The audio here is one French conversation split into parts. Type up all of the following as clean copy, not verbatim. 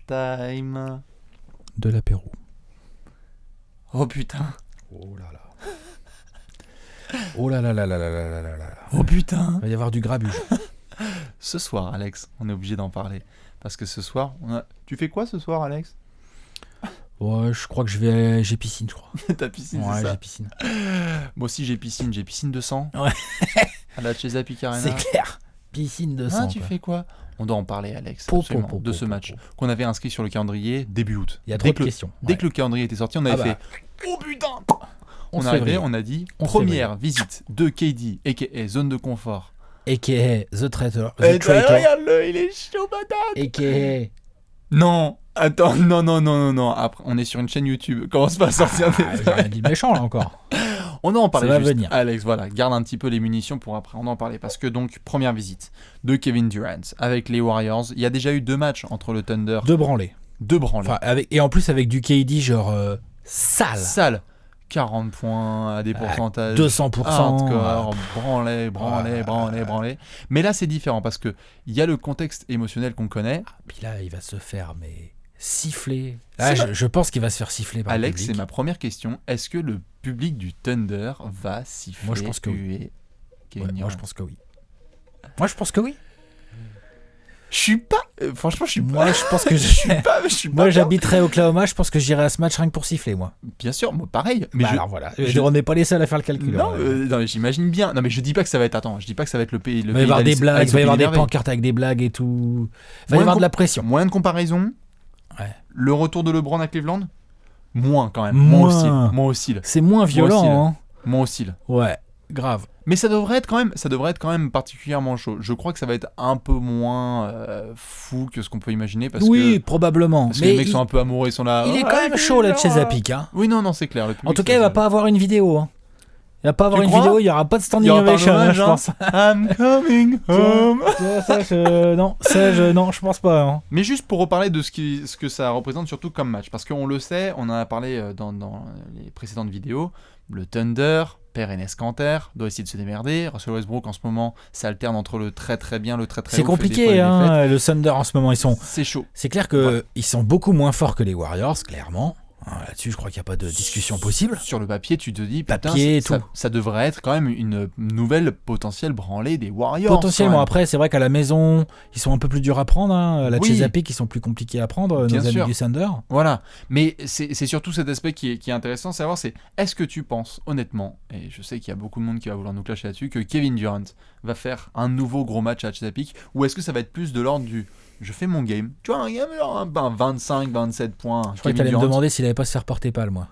time. De l'apéro. Oh putain. Oh là là. Oh là là là là là là là là. Oh putain. Il va y avoir du grabuge. Ce soir, Alex, on est obligé d'en parler. Parce que ce soir, tu fais quoi ce soir, Alex? Ouais, je crois que j'ai piscine, je crois. T'as piscine, Ouais, c'est ça? j'ai piscine. Moi aussi, j'ai piscine de sang. Ouais. À la Chesapeake Arena. C'est clair. Piscine de sang. Tu quoi. fais quoi? On doit en parler, Alex, Po, absolument, po, po, de po, ce po, match po. qu'on avait inscrit sur le calendrier début août. Il y a trop de questions. Dès Ouais. que le calendrier était sorti, on avait fait oh putain. On est arrivé, on a dit première visite de KD, a.k.a. zone de confort. A.k.a. The Traitor. Et regarde-le, il est chaud patate. A.k.a. Non, attends, non. Après, on est sur une chaîne YouTube. Commence pas à sortir des... J'ai rien dit de méchant là encore. On en parlait Ça va juste. venir. Alex, voilà, garde un petit peu les munitions pour après. On en parlait parce que donc première visite de Kevin Durant avec les Warriors. Il y a déjà eu 2 matchs entre le Thunder. 2 branlés. 2 branlés. Enfin, et en plus avec du KD genre sale. 40 points à des pourcentages 200%. hardcore, branlé. Mais là, c'est différent parce que il y a le contexte émotionnel qu'on connaît. Puis là, il va se faire siffler. Là, je pense qu'il va se faire siffler par Alex, le public. c'est ma première question. Est-ce que le public du Thunder va siffler? Moi, je pense que oui. Moi, je pense que oui. Je suis pas. Franchement, je suis pas. Moi, je pense que je suis pas. Moi, j'habiterais au Oklahoma. Je pense que j'irai à ce match rien que pour siffler, moi. Bien sûr, moi, pareil. Mais alors voilà. On n'est pas les seuls à faire le calcul. Non, non, mais j'imagine bien. Non, mais je dis pas que ça va être. Attends, je dis pas que ça va être le pays. Il va y avoir des blagues. Il va y avoir des pancartes avec des blagues et tout. Il va y avoir de la pression. Moyen de comparaison. Ouais. Le retour de LeBron à Cleveland. Moins quand même. Moins oscille. C'est moins violent. Moins oscille. Ouais. Grave. Mais ça devrait être quand même particulièrement chaud. Je crois que ça va être un peu moins fou que ce qu'on peut imaginer parce que probablement. Parce que les mecs sont un peu amoureux, ils sont là. Il est quand même chaud là de Chesapeake. Hein. Oui, non, c'est clair. En tout cas, il va pas avoir une vidéo. Hein. Il va pas avoir Tu une crois vidéo. Il y aura pas de standing ovation, je pense. I'm coming home. Non, je pense pas. Hein. Mais juste pour reparler de ce que ça représente surtout comme match, parce qu'on le sait, on en a parlé dans les précédentes vidéos. Le Thunder, père Enes Kanter, doit essayer de se démerder. Russell Westbrook en ce moment, ça alterne entre le très très bien, le très très C'est ouf, compliqué, hein, le Thunder en ce moment. C'est chaud. C'est clair qu'ils sont beaucoup moins forts que les Warriors, clairement. Là-dessus, je crois qu'il n'y a pas de discussion possible. Sur le papier, tu te dis, ça devrait être quand même une nouvelle potentielle branlée des Warriors. Potentiellement, après, c'est vrai qu'à la maison, ils sont un peu plus durs à prendre. Hein. La Chesapeake, ils sont plus compliqués à prendre, nos amis du Thunder. Voilà, mais c'est surtout cet aspect qui est intéressant à savoir, c'est est-ce que tu penses, honnêtement, et je sais qu'il y a beaucoup de monde qui va vouloir nous clasher là-dessus, que Kevin Durant va faire un nouveau gros match à Chesapeake, ou est-ce que ça va être plus de l'ordre du... Je fais mon game. Tu vois, un game, genre 25, 27 points. Je crois que t'allais me demander s'il avait pas se faire porter pâle, moi.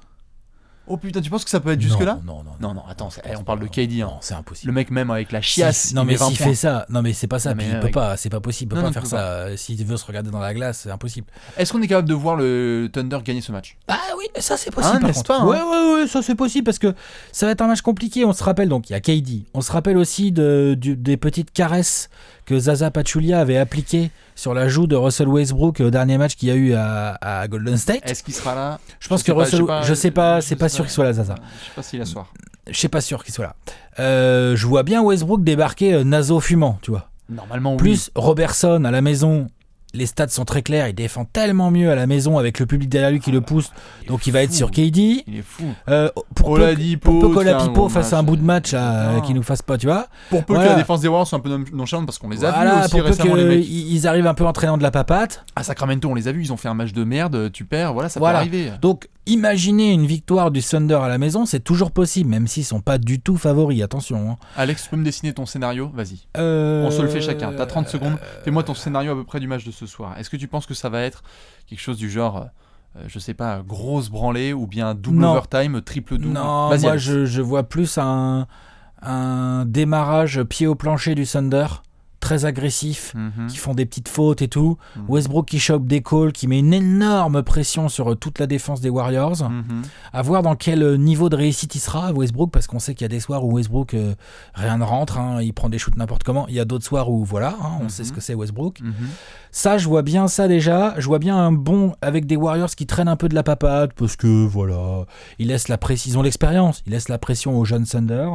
Oh putain, tu penses que ça peut être jusque-là ? Non, attends, on parle de KD. Hein. Non, c'est impossible. Le mec, même avec la chiasse. Non, mais s'il fait ça, non, mais c'est pas ça. Puis il peut pas, c'est pas possible. Il peut pas faire ça. S'il veut se regarder dans la glace, c'est impossible. Est-ce qu'on est capable de voir le Thunder gagner ce match ? Ah oui, mais ça c'est possible. N'est-ce pas ? Ouais, ça c'est possible parce que ça va être un match compliqué. On se rappelle, donc il y a KD. On se rappelle aussi des petites caresses que Zaza Pachulia avait appliquées sur la joue de Russell Westbrook au dernier match qu'il y a eu à Golden State. Est-ce qu'il sera là ? Je pense que Russell, je sais pas, c'est pas sûr qu'il soit là, Zaza. Je sais pas s'il est soir. Je suis pas sûr qu'il soit là. Je vois bien Westbrook débarquer naso fumant, tu vois. Normalement, plus Robertson à la maison. Les stats sont très clairs, il défend tellement mieux à la maison avec le public derrière lui qui le pousse, donc il va être sur KD. Il est fou. Pour peu que la Pipo fasse un bout de match qu'il nous fasse pas, tu vois. Pour peu que la défense des Warriors soit un peu nonchalante parce qu'on les a vus aussi pour récemment, peu les mecs. Ils arrivent un peu entraînant de la papate. À Sacramento, on les a vus, ils ont fait un match de merde, tu perds, ça peut arriver. Donc imaginez une victoire du Thunder à la maison, c'est toujours possible, même s'ils sont pas du tout favoris, attention. Hein. Alex, tu peux me dessiner ton scénario ? Vas-y. On se le fait chacun. T'as 30 secondes. Fais-moi ton scénario à peu près du match de ce soir. Est-ce que tu penses que ça va être quelque chose du genre, je sais pas, grosse branlée ou bien double overtime, triple double ? Non, vas-y, moi je vois plus un démarrage pied au plancher du Thunder. Très agressifs, qui font des petites fautes et tout. Westbrook qui chope des calls, qui met une énorme pression sur toute la défense des Warriors. À voir dans quel niveau de réussite il sera, Westbrook, parce qu'on sait qu'il y a des soirs où Westbrook, rien ne rentre, il prend des shoots n'importe comment. Il y a d'autres soirs où, on sait ce que c'est Westbrook. Ça, je vois bien ça déjà. Je vois bien un bon avec des Warriors qui traînent un peu de la papade, parce que, ils laissent la pression, ils ont l'expérience, ils laissent la pression aux jeunes Thunder.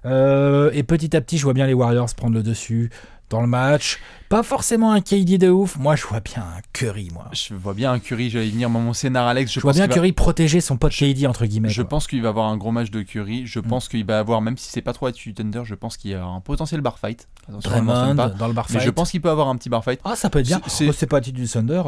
Et petit à petit, je vois bien les Warriors prendre le dessus dans le match. Pas forcément un KD de ouf. Moi, je vois bien un Curry, moi. Je vois bien un Curry, j'allais venir. Mon scénar, Alex. Je vois bien Curry protéger son pote KD, entre guillemets. Je pense qu'il va avoir un gros match de Curry. Je pense qu'il va avoir, même si c'est pas trop attitude Thunder, je pense qu'il y a un potentiel bar fight. Draymond dans le bar fight. Mais je pense qu'il peut avoir un petit bar fight. Ah, ça peut être bien. C'est pas attitude Thunder.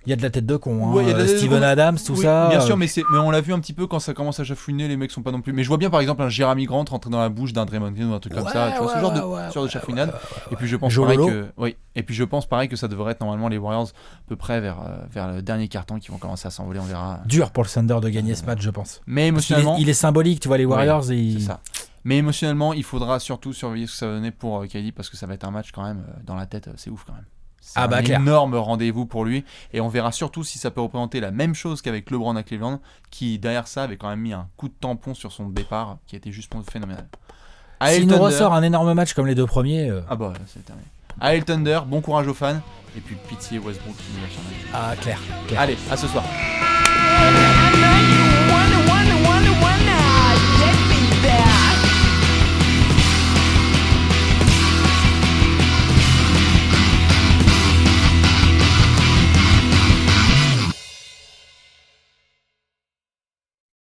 Il y a de la tête de con. Ouais, Steven Adams, tout ça. Bien sûr, mais on l'a vu un petit peu quand ça commence à chafouiner. Les mecs sont pas non plus. Mais je vois bien, par exemple, un Jeremy Grant rentrer dans la bouche d'un Draymond Green ou un truc comme ça. Tu vois, ce genre de chafouinade. Et puis je pense pareil que. Oui. Et puis je pense pareil que ça devrait être normalement les Warriors à peu près vers le dernier carton qui vont commencer à s'envoler, on verra. Dur pour le Thunder de gagner ce match, je pense. Mais émotionnellement, il est symbolique, tu vois, les Warriors. C'est ça. Mais émotionnellement, il faudra surtout surveiller ce que ça va donner pour KD parce que ça va être un match quand même dans la tête, c'est ouf quand même. C'est un énorme rendez-vous pour lui et on verra surtout si ça peut représenter la même chose qu'avec LeBron à Cleveland qui derrière ça avait quand même mis un coup de tampon sur son départ qui était juste phénoménal. S'il nous ressort un énorme match comme les deux premiers... Ah bah c'est terminé. Allez le Thunder, bon courage aux fans et puis pitié Westbrook qui nous lâche un match. Ah clair. Allez, à ce soir.